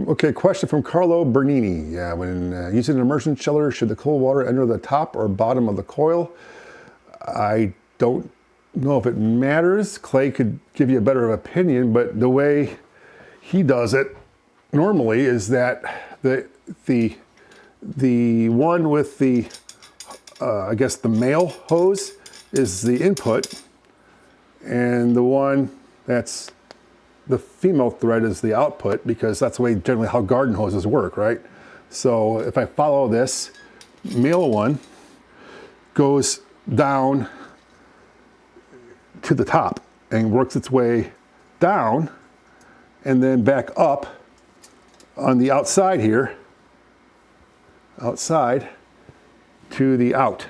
Okay, question from Carlo Bernini. Yeah, when using an immersion chiller, should the cold water enter the top or bottom of the coil? I don't know if it matters. Clay could give you a better opinion, but the way he does it normally is that the one with the I guess the male hose is the input, and the one that's the female thread is the output, because that's the way generally how garden hoses work, right? So if I follow this, male one goes down to the top and works its way down and then back up on the outside here, outside to the out.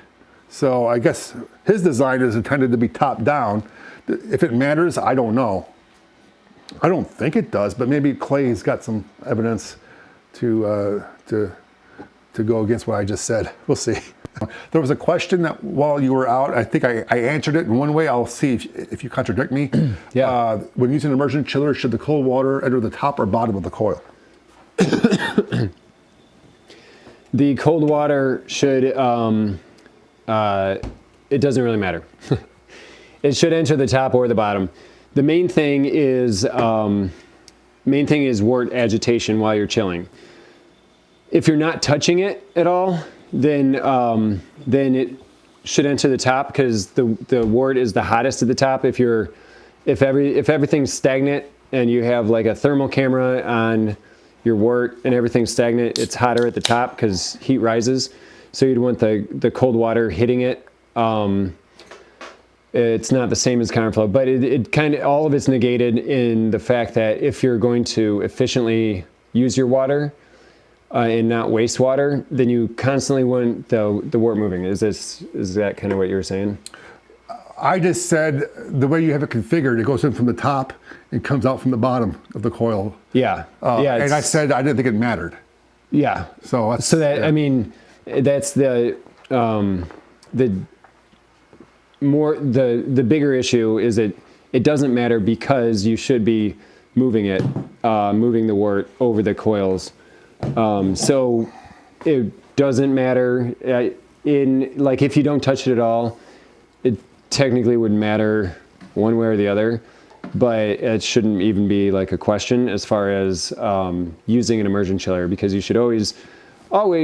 So I guess his design is intended to be top down. If it matters, I don't know. I don't think it does, but maybe Clay's got some evidence to go against what I just said. We'll see. There was a question that while you were out, I think I answered it in one way. I'll see if you contradict me. Yeah. When using an immersion chiller, should the cold water enter the top or bottom of the coil? The cold water should, it doesn't really matter. It should enter the top or the bottom. The main thing is wort agitation while you're chilling. If you're not touching it at all, then it should enter the top, because the wort is the hottest at the top. If everything's stagnant and you have like a thermal camera on your wort and everything's stagnant, it's hotter at the top because heat rises. So you'd want the cold water hitting it. It's not the same as counterflow, but it kind of, all of it's negated in the fact that if you're going to efficiently use your water and not waste water, then you constantly want the wort moving. Is that kind of what you were saying? I just said the way you have it configured, it goes in from the top and comes out from the bottom of the coil. Yeah. And I said I didn't think it mattered. Yeah. So that, yeah. I mean, that's the bigger issue is it doesn't matter, because you should be moving the wort over the coils. So it doesn't matter if you don't touch it at all, it technically wouldn't matter one way or the other, but it shouldn't even be like a question as far as using an immersion chiller, because you should always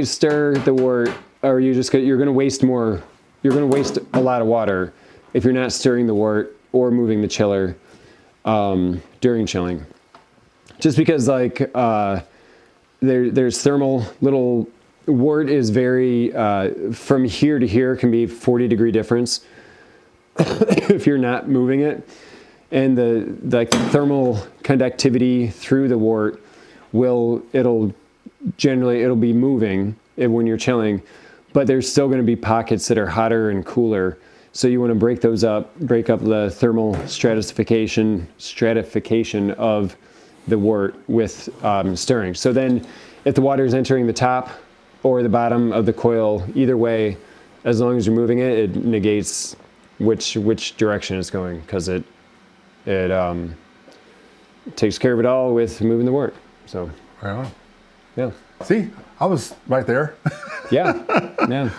stir the wort, or you're going to waste more. You're going to waste a lot of water if you're not stirring the wort or moving the chiller during chilling. Just because there's thermal little wort is very from here to here can be 40-degree difference if you're not moving it, and the thermal conductivity through the wort it'll be moving when you're chilling. But there's still going to be pockets that are hotter and cooler. So you want to break up the thermal stratification of the wort with stirring. So then if the water is entering the top or the bottom of the coil, either way, as long as you're moving it, it negates which direction it's going, because it takes care of it all with moving the wort. So, right on. Yeah. See, I was right there. Yeah. Yeah.